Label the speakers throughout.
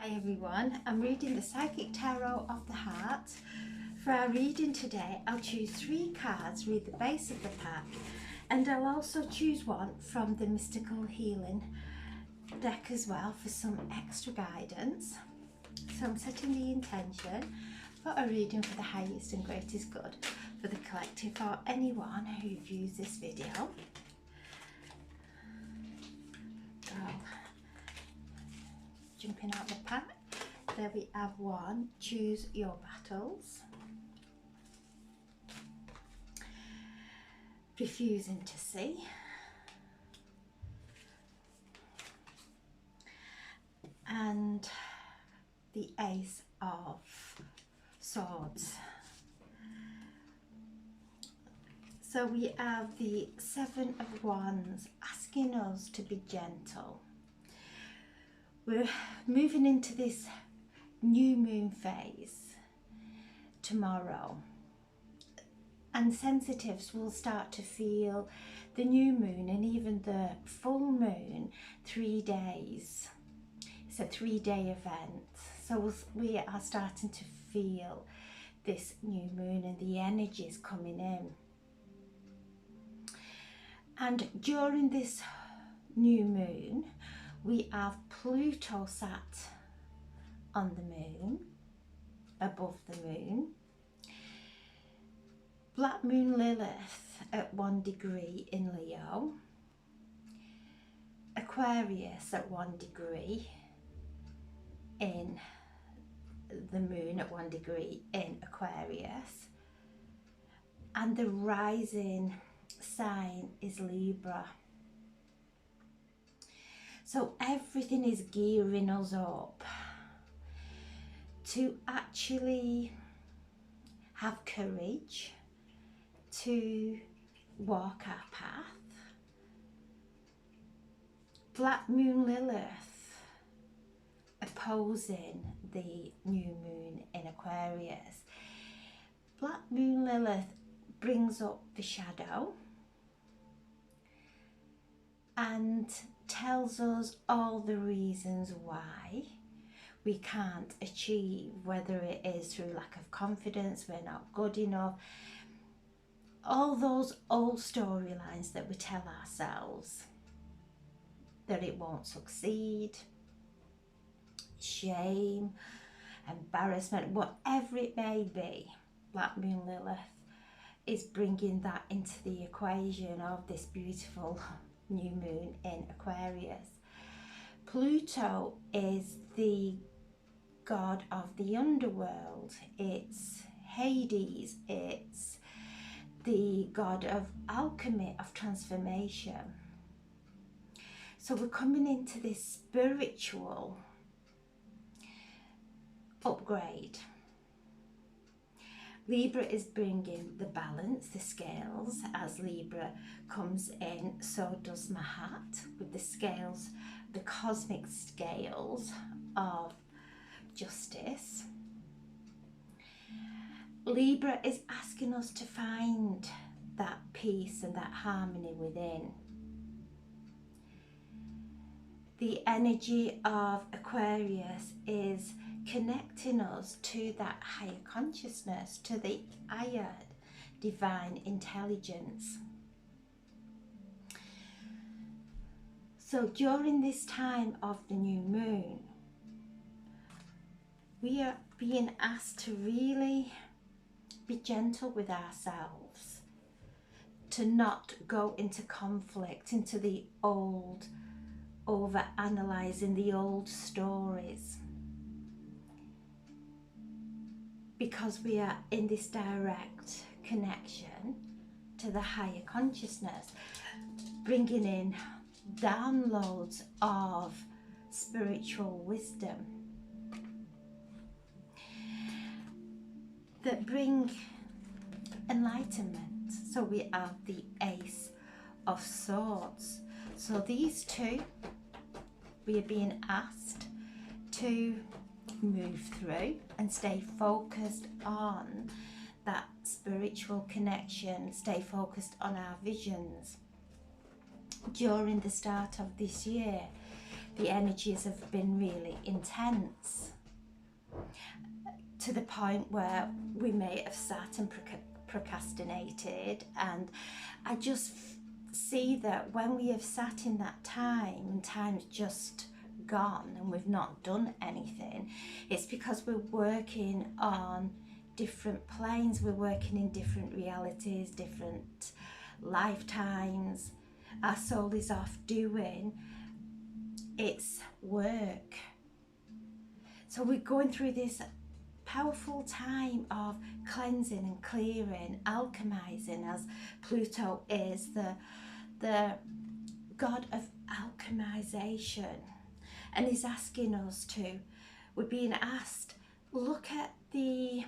Speaker 1: Hi everyone, I'm reading the Psychic Tarot of the Heart. For our reading today, I'll choose 3 cards, read the base of the pack, and I'll also choose one from the Mystical Healing deck as well for some extra guidance. So I'm setting the intention for a reading for the highest and greatest good for the collective or anyone who views this video. So, jumping out the pack, there we have 1, choose your battles. Refusing to see. And the Ace of Swords. So we have the 7 of Wands asking us to be gentle. We're moving into this new moon phase tomorrow, and sensitives will start to feel the new moon and even the full moon 3 days. It's a 3-day event, so we are starting to feel this new moon and the energies coming in. And during this new moon, we have Pluto sat on the moon, above the moon, Black Moon Lilith at 1 degree in Leo, Aquarius at 1 degree in the moon at 1 degree in Aquarius, and the rising sign is Libra. So everything is gearing us up to actually have courage to walk our path. Black Moon Lilith opposing the new moon in Aquarius. Black Moon Lilith brings up the shadow and tells us all the reasons why we can't achieve, whether it is through lack of confidence, we're not good enough, all those old storylines that we tell ourselves, that it won't succeed, shame, embarrassment, whatever it may be. Black Moon Lilith is bringing that into the equation of this beautiful new moon in Aquarius. Pluto is the god of the underworld. It's Hades. It's the god of alchemy, of transformation. So we're coming into this spiritual upgrade. Libra is bringing the balance, the scales. As Libra comes in, so does Mahat with the scales, the cosmic scales of justice. Libra is asking us to find that peace and that harmony within. The energy of Aquarius is connecting us to that higher consciousness, to the higher divine intelligence. So during this time of the new moon, we are being asked to really be gentle with ourselves, to not go into conflict, into the old, over analysing the old stories, because we are in this direct connection to the higher consciousness, bringing in downloads of spiritual wisdom that bring enlightenment. So we have the Ace of Swords. So these two, we are being asked to move through and stay focused on that spiritual connection, stay focused on our visions during the start of this year, the energies have been really intense, to the point where we may have sat and procrastinated. And I just see that when we have sat in that time and time's just gone and we've not done anything, it's because we're working on different planes, we're working in different realities, different lifetimes. Our soul is off doing its work. So we're going through this powerful time of cleansing and clearing, alchemizing, as Pluto is the god of alchemization, and is asking us to, we're being asked, look at the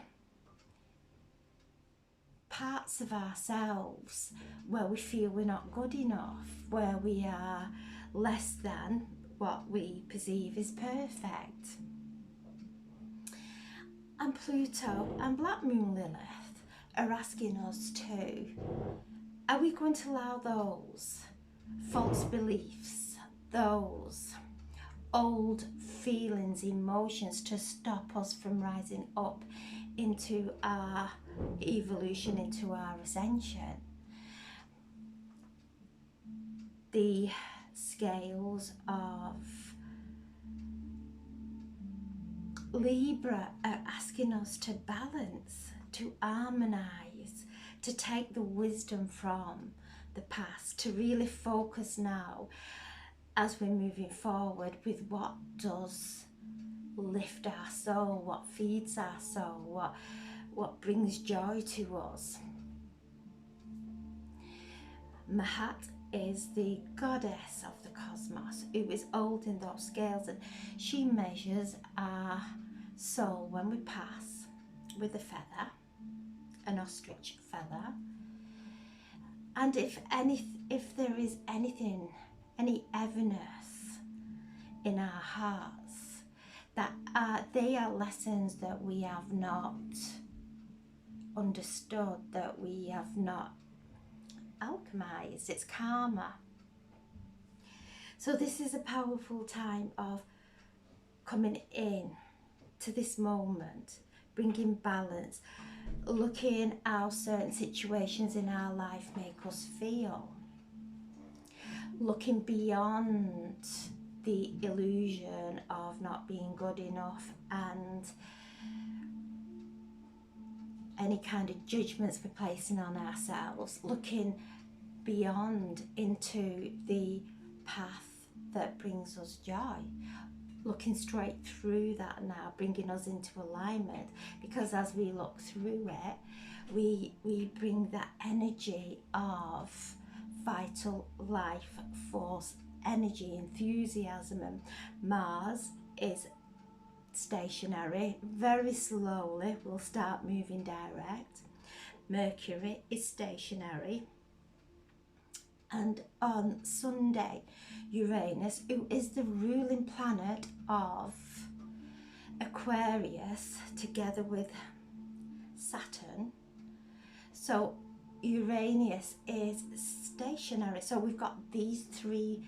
Speaker 1: parts of ourselves where we feel we're not good enough, where we are less than what we perceive as perfect. And Pluto and Black Moon Lilith are asking us to, are we going to allow those false beliefs, those old feelings, emotions to stop us from rising up into our evolution, into our ascension? The scales of Libra are asking us to balance, to harmonize, to take the wisdom from the past, to really focus now as we're moving forward with what does lift our soul, what feeds our soul, what brings joy to us. Mahat is the goddess of the cosmos, who is holding those scales, and she measures our soul when we pass with a feather, an ostrich feather. And if there is anything, any heaviness in our hearts, that they are lessons that we have not understood, that we have not alchemized. It's karma. So this is a powerful time of coming in to this moment, bringing balance, looking how certain situations in our life make us feel, looking beyond the illusion of not being good enough and any kind of judgments we're placing on ourselves, looking beyond into the path that brings us joy, looking straight through that now, bringing us into alignment, because as we look through it, we bring that energy of vital life force, energy, enthusiasm. And Mars is stationary, very slowly will start moving direct. Mercury is stationary, and on Sunday, Uranus, who is the ruling planet of Aquarius, together with Saturn. So Uranus is stationary. So we've got these three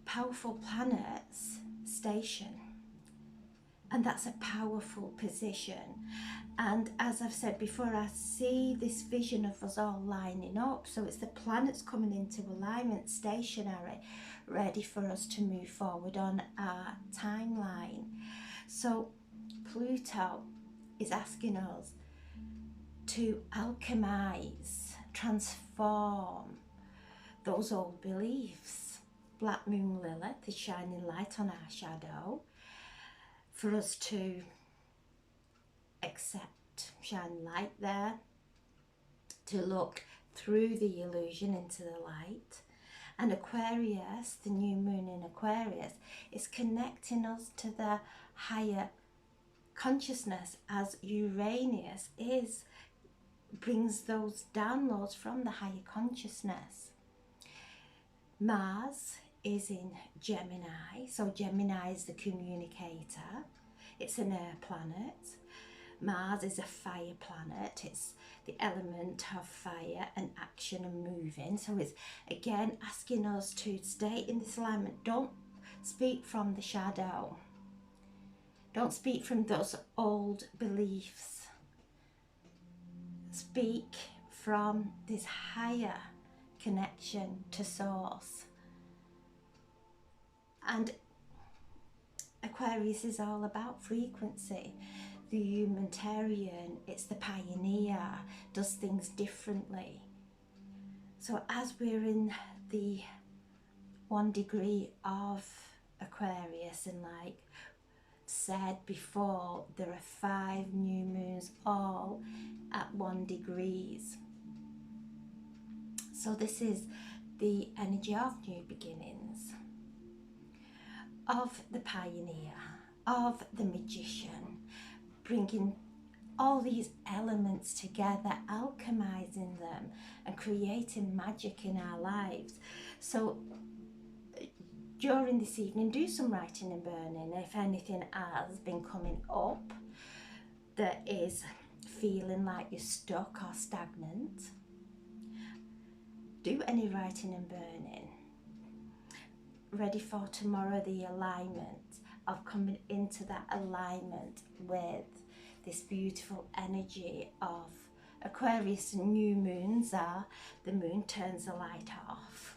Speaker 1: powerful planets stationed, and that's a powerful position. And as I've said before, I see this vision of us all lining up. So it's the planets coming into alignment, stationary, ready for us to move forward on our timeline. So Pluto is asking us to alchemize, transform those old beliefs. Black Moon Lilith is shining light on our shadow for us to accept, shine light there, to look through the illusion into the light. And Aquarius, the new moon in Aquarius, is connecting us to the higher consciousness, as Uranus brings those downloads from the higher consciousness. Mars is in Gemini, so Gemini is the communicator. It's an air planet. Mars is a fire planet. It's the element of fire and action and moving. So it's again asking us to stay in this alignment. Don't Speak from the shadow. Don't speak from those old beliefs. Speak from this higher connection to source. And Aquarius is all about frequency. The humanitarian, it's the pioneer, does things differently. So as we're in the 1 degree of Aquarius, and like said before, there are 5 new moons all at 1 degrees. So this is the energy of new beginnings, of the pioneer, of the magician, bringing all these elements together, alchemizing them and creating magic in our lives. So during this evening, do some writing and burning. If anything has been coming up that is feeling like you're stuck or stagnant, do any writing and burning. Ready for tomorrow, the alignment of coming into that alignment with this beautiful energy of Aquarius. And new moons are, the moon turns the light off,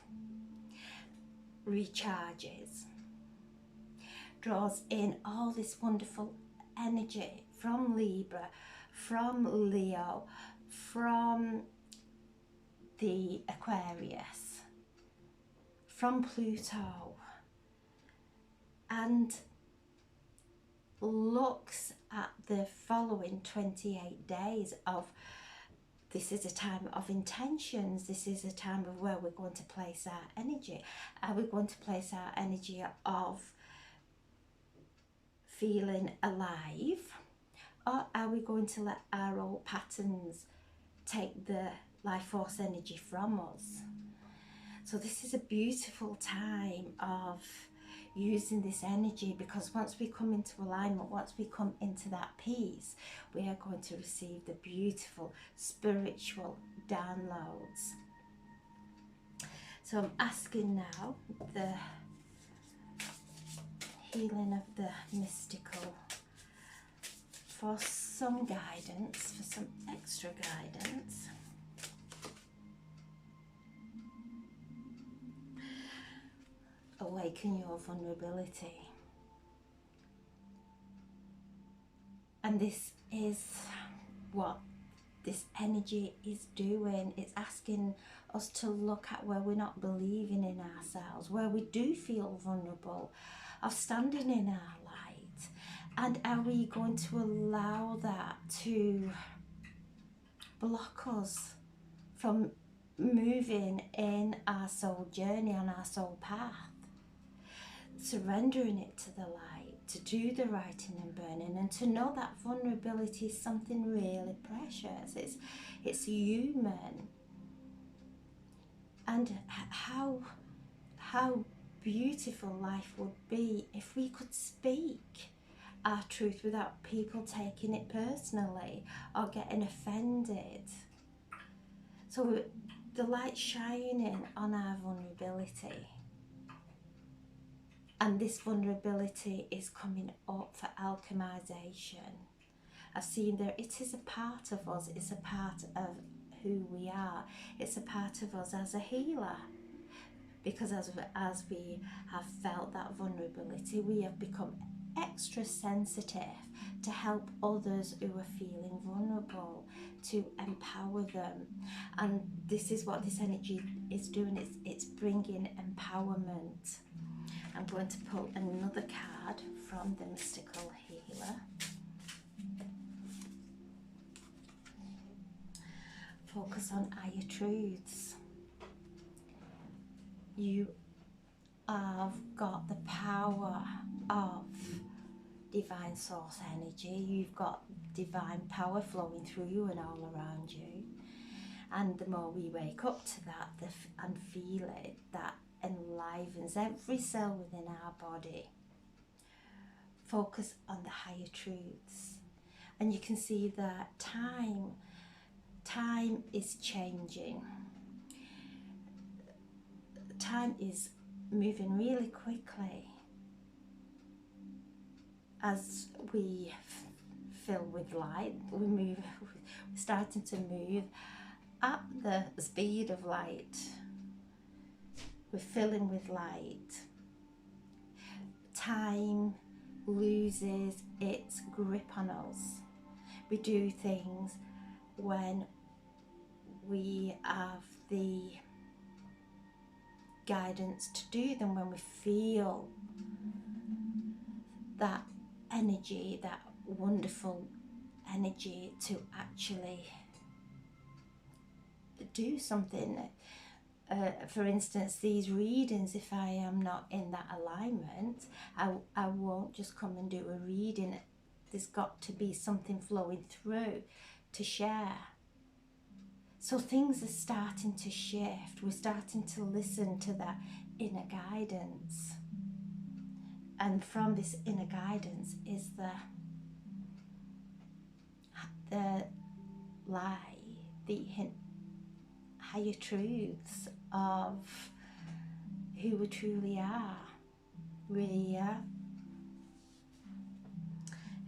Speaker 1: recharges, draws in all this wonderful energy from Libra, from Leo, from the Aquarius, from Pluto, and looks at the following 28 days of, this is a time of intentions. This is a time of where we're going to place our energy. Are we going to place our energy of feeling alive, or are we going to let our old patterns take the life force energy from us? So this is a beautiful time of using this energy, because once we come into alignment, once we come into that peace, we are going to receive the beautiful spiritual downloads. So I'm asking now the healing of the mystical for some guidance, for some extra guidance. Awaken your vulnerability. And this is what this energy is doing. It's asking us to look at where we're not believing in ourselves, where we do feel vulnerable, of standing in our light. And are we going to allow that to block us from moving in our soul journey, on our soul path? Surrendering it to the light, to do the writing and burning, and to know that vulnerability is something really precious. It's human. And how beautiful life would be if we could speak our truth without people taking it personally or getting offended. So the light shining on our vulnerability. And this vulnerability is coming up for alchemization. I've seen there, it is a part of us, it's a part of who we are. It's a part of us as a healer. Because as we have felt that vulnerability, we have become extra sensitive to help others who are feeling vulnerable, to empower them. And this is what this energy is doing, it's bringing empowerment. I'm going to pull another card from the Mystical Healer. Focus on higher truths. You have got the power of divine source energy. You've got divine power flowing through you and all around you. And the more we wake up to that and feel it, that enlivens every cell within our body. Focus on the higher truths. And you can see that time is changing. Time is moving really quickly. as we fill with light, we're starting to move at the speed of light. We're filling with light. Time loses its grip on us. We do things when we have the guidance to do them, when we feel that energy, that wonderful energy to actually do something. For instance, these readings, if I am not in that alignment, I won't just come and do a reading. There's got to be something flowing through to share. So things are starting to shift. We're starting to listen to that inner guidance. And from this inner guidance is the lie, the higher truths of who we truly are. We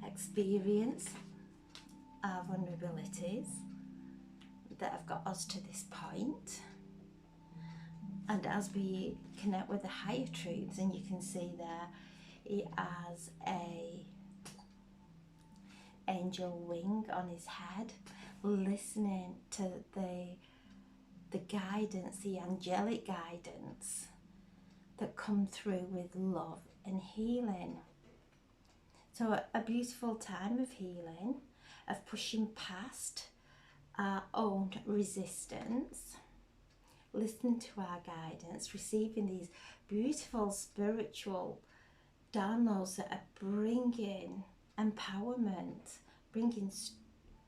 Speaker 1: experience our vulnerabilities that have got us to this point. And as we connect with the higher truths, and you can see there, he has a angel wing on his head, listening to the guidance, the angelic guidance that come through with love and healing. So a beautiful time of healing, of pushing past our own resistance, listening to our guidance, receiving these beautiful spiritual downloads that are bringing empowerment, bringing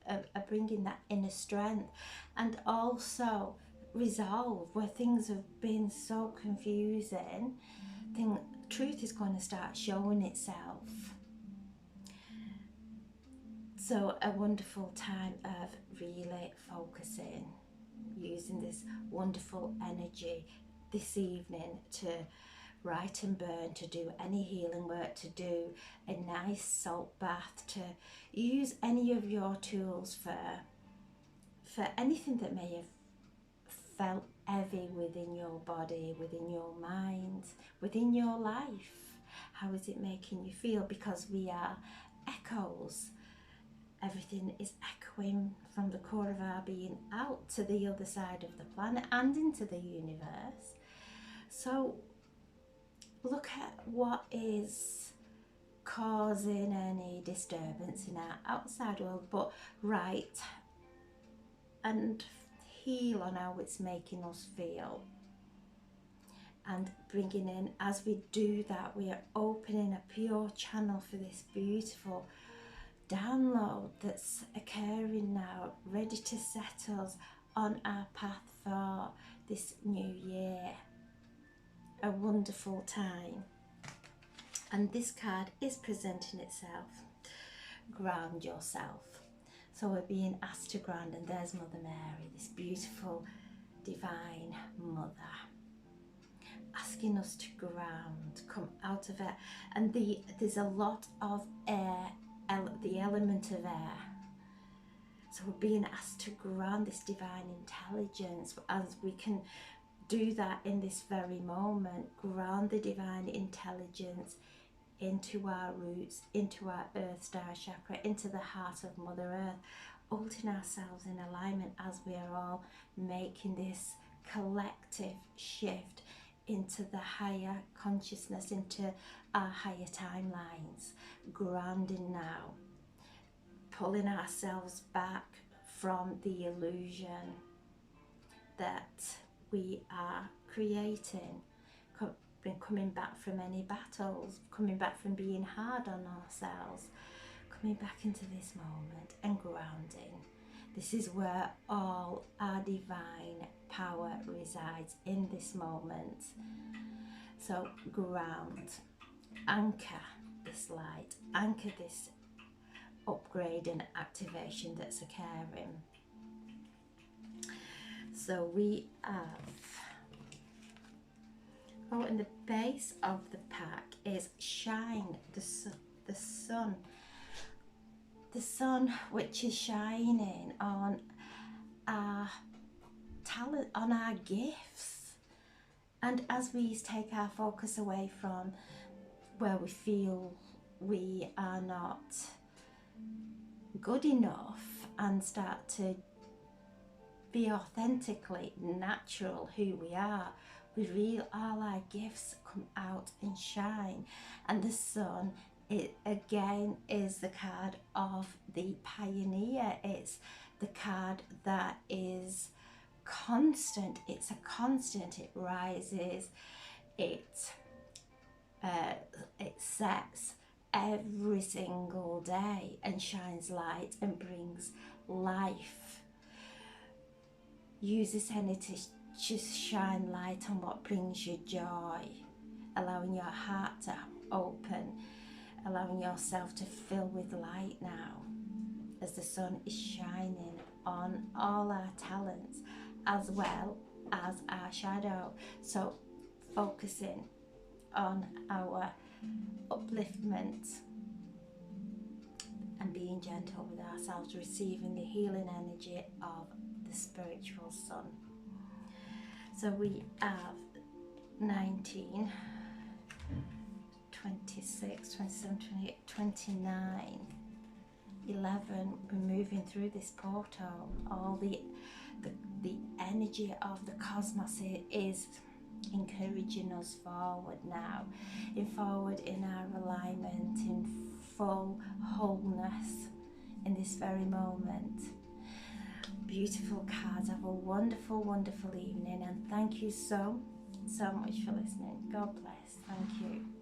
Speaker 1: that inner strength, and also resolve where things have been so confusing. Truth is going to start showing itself. So a wonderful time of really focusing, using this wonderful energy this evening to write and burn, to do any healing work, to do a nice salt bath, to use any of your tools for anything that may have felt heavy within your body, within your mind, within your life. How is it making you feel? Because we are echoes. Everything is echoing from the core of our being out to the other side of the planet and into the universe. So look at what is causing any disturbance in our outside world, but write and heal on how it's making us feel. And bringing in, as we do that, we are opening a pure channel for this beautiful download that's occurring now, ready to set us on our path for this new year. A wonderful time. And this card is presenting itself. Ground yourself. So we're being asked to ground, and there's Mother Mary, this beautiful divine mother, asking us to ground, come out of it. And there's a lot of air, the element of air. So we're being asked to ground this divine intelligence, as we can do that in this very moment. Ground the divine intelligence into our roots, into our Earth Star chakra, into the heart of Mother Earth, holding ourselves in alignment as we are all making this collective shift into the higher consciousness, into our higher timelines. Grounding now, pulling ourselves back from the illusion that we are creating, coming back from any battles, coming back from being hard on ourselves, coming back into this moment and grounding. This is where all our divine power resides, in this moment. So ground, anchor this light, anchor this upgrade and activation that's occurring. So we have, in the base of the pack is shine the the sun. The sun which is shining on our talent, on our gifts. And as we take our focus away from where we feel we are not good enough and start to be authentically natural who we are, we reveal all our gifts come out and shine. And the sun, it again is the card of the pioneer. It's the card that is constant. It's a constant. It rises, it sets every single day and shines light and brings life. Use this energy to just shine light on what brings you joy, allowing your heart to open, allowing yourself to fill with light now as the sun is shining on all our talents as well as our shadow. So focusing on our upliftment and being gentle with ourselves, receiving the healing energy of the spiritual sun. So we have 19, 26, 27, 28, 29, 11. We're moving through this portal. All the energy of the cosmos is encouraging us forward now, forward in our alignment, in full wholeness in this very moment. Beautiful cards. Have a wonderful, wonderful evening, and thank you so much for listening. God bless. Thank you.